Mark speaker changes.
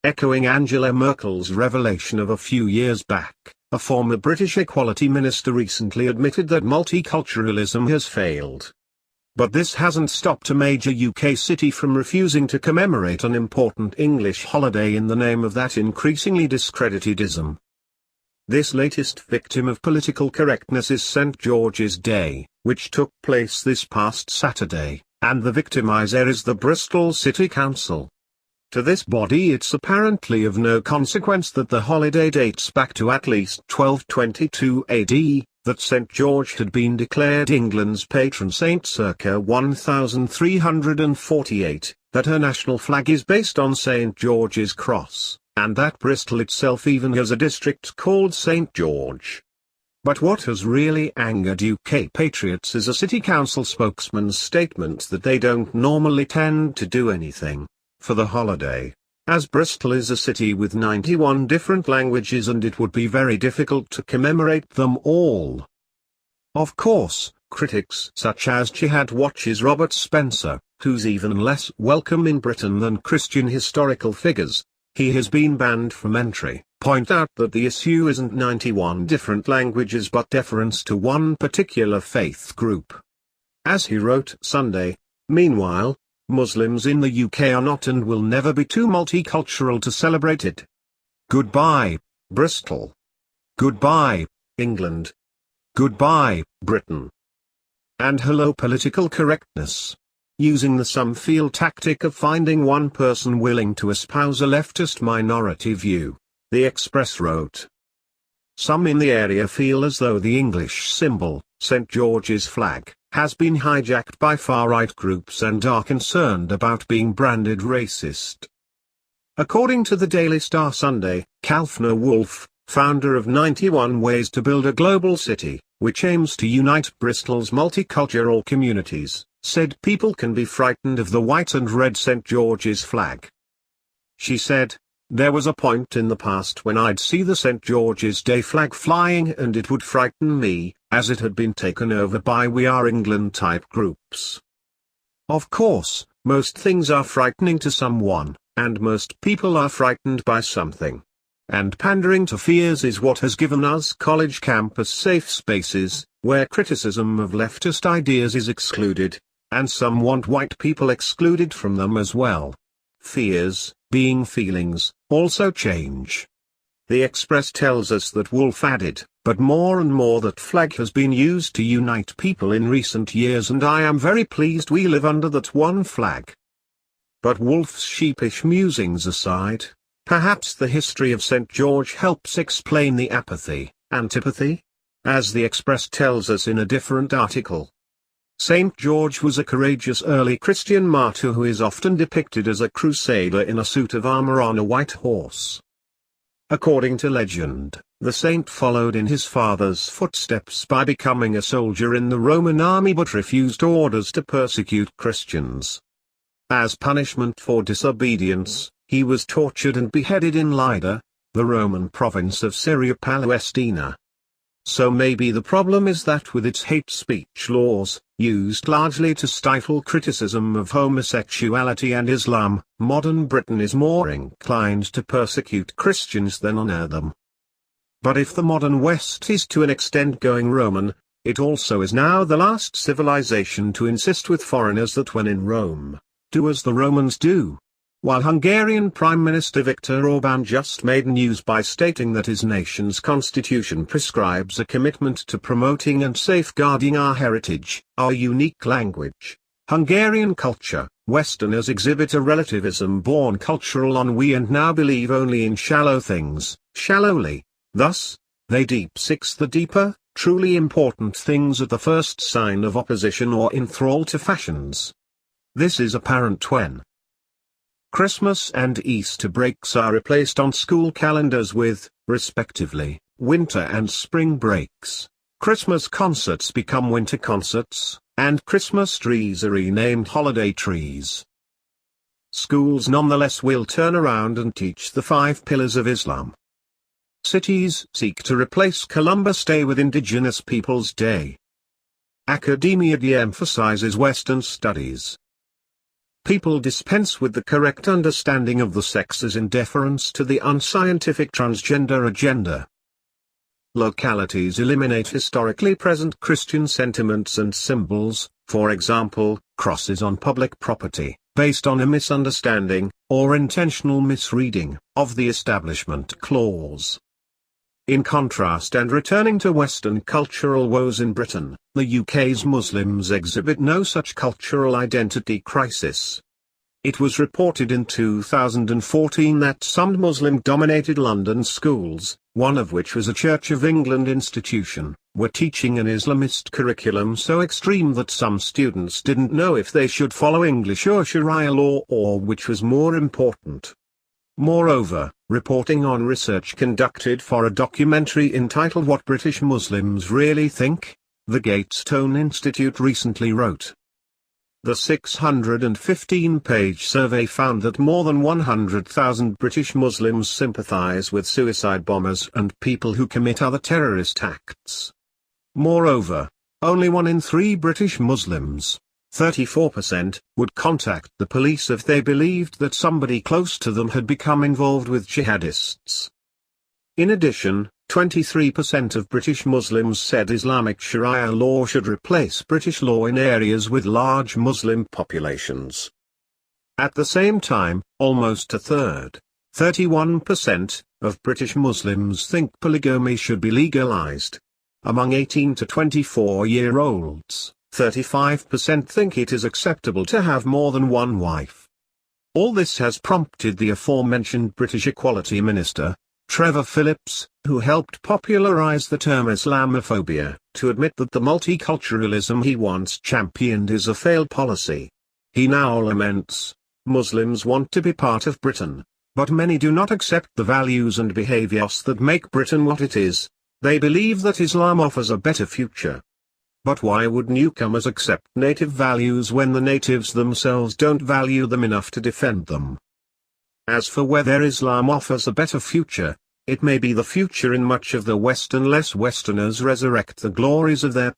Speaker 1: Echoing Angela Merkel's revelation of a few years back, a former British equality minister recently admitted that multiculturalism has failed. But this hasn't stopped a major UK city from refusing to commemorate an important English holiday in the name of that increasingly discredited ism. This latest victim of political correctness is St. George's Day, which took place this past Saturday, and the victimizer is the Bristol City Council. To this body it's apparently of no consequence that the holiday dates back to at least 1222 AD, that St. George had been declared England's patron saint circa 1348, that her national flag is based on St. George's Cross, and that Bristol itself even has a district called St. George. But what has really angered UK patriots is a city council spokesman's statement that they don't normally tend to do anything for the holiday, as Bristol is a city with 91 different languages and it would be very difficult to commemorate them all. Of course, critics such as Jihad Watch's Robert Spencer, who's even less welcome in Britain than Christian historical figures, he has been banned from entry, point out that the issue isn't 91 different languages but deference to one particular faith group. As he wrote Sunday, meanwhile, Muslims in the UK are not and will never be too multicultural to celebrate it. Goodbye, Bristol. Goodbye, England. Goodbye, Britain. And hello political correctness. Using the some feel tactic of finding one person willing to espouse a leftist minority view, the Express wrote. Some in the area feel as though the English symbol, St. George's flag, has been hijacked by far-right groups and are concerned about being branded racist. According to the Daily Star Sunday, Kalfner Wolf, founder of 91 Ways to Build a Global City, which aims to unite Bristol's multicultural communities, said people can be frightened of the white and red St. George's flag. She said, "There was a point in the past when I'd see the St. George's Day flag flying and it would frighten me, as it had been taken over by We Are England type groups. Of course, most things are frightening to someone, and most people are frightened by something. And pandering to fears is what has given us college campus safe spaces, where criticism of leftist ideas is excluded, and some want white people excluded from them as well. Fears, being feelings, also change." The Express tells us that Wolf added, "But more and more that flag has been used to unite people in recent years and I am very pleased we live under that one flag." But Wolf's sheepish musings aside, perhaps the history of St. George helps explain the apathy, antipathy? As the Express tells us in a different article. St. George was a courageous early Christian martyr who is often depicted as a crusader in a suit of armor on a white horse. According to legend, the saint followed in his father's footsteps by becoming a soldier in the Roman army but refused orders to persecute Christians. As punishment for disobedience, he was tortured and beheaded in Lydda, the Roman province of Syria Palestina. So maybe the problem is that with its hate speech laws, used largely to stifle criticism of homosexuality and Islam, modern Britain is more inclined to persecute Christians than honor them. But if the modern West is to an extent going Roman, it also is now the last civilization to insist with foreigners that when in Rome, do as the Romans do. While Hungarian Prime Minister Viktor Orban just made news by stating that his nation's constitution prescribes a commitment to promoting and safeguarding our heritage, our unique language, Hungarian culture, Westerners exhibit a relativism-born cultural ennui and now believe only in shallow things, shallowly. Thus, they deep-six the deeper, truly important things at the first sign of opposition or in thrall to fashions. This is apparent when Christmas and Easter breaks are replaced on school calendars with, respectively, winter and spring breaks. Christmas concerts become winter concerts, and Christmas trees are renamed holiday trees. Schools nonetheless will turn around and teach the 5 pillars of Islam. Cities seek to replace Columbus Day with Indigenous Peoples Day. Academia de-emphasizes Western studies. people dispense with the correct understanding of the sexes in deference to the unscientific transgender agenda. Localities eliminate historically present Christian sentiments and symbols, for example, crosses on public property, based on a misunderstanding, or intentional misreading, of the Establishment Clause. In contrast, and returning to Western cultural woes in Britain, the UK's Muslims exhibit no such cultural identity crisis. It was reported in 2014 that some Muslim-dominated London schools, one of which was a Church of England institution, were teaching an Islamist curriculum so extreme that some students didn't know if they should follow English or Sharia law or which was more important. Moreover, reporting on research conducted for a documentary entitled What British Muslims Really Think, the Gatestone Institute recently wrote. The 615-page survey found that more than 100,000 British Muslims sympathise with suicide bombers and people who commit other terrorist acts. Moreover, only 1 in 3 British Muslims, 34%, would contact the police if they believed that somebody close to them had become involved with jihadists. In addition, 23% of British Muslims said Islamic Sharia law should replace British law in areas with large Muslim populations. At the same time, almost a third, 31%, of British Muslims think polygamy should be legalised. Among 18 to 24-year-olds, 35% think it is acceptable to have more than one wife. All this has prompted the aforementioned British Equality Minister, Trevor Phillips, who helped popularise the term Islamophobia, to admit that the multiculturalism he once championed is a failed policy. He now laments, Muslims want to be part of Britain, but many do not accept the values and behaviours that make Britain what it is. They believe that Islam offers a better future. But why would newcomers accept native values when the natives themselves don't value them enough to defend them? As for whether Islam offers a better future, it may be the future in much of the West unless Westerners resurrect the glories of their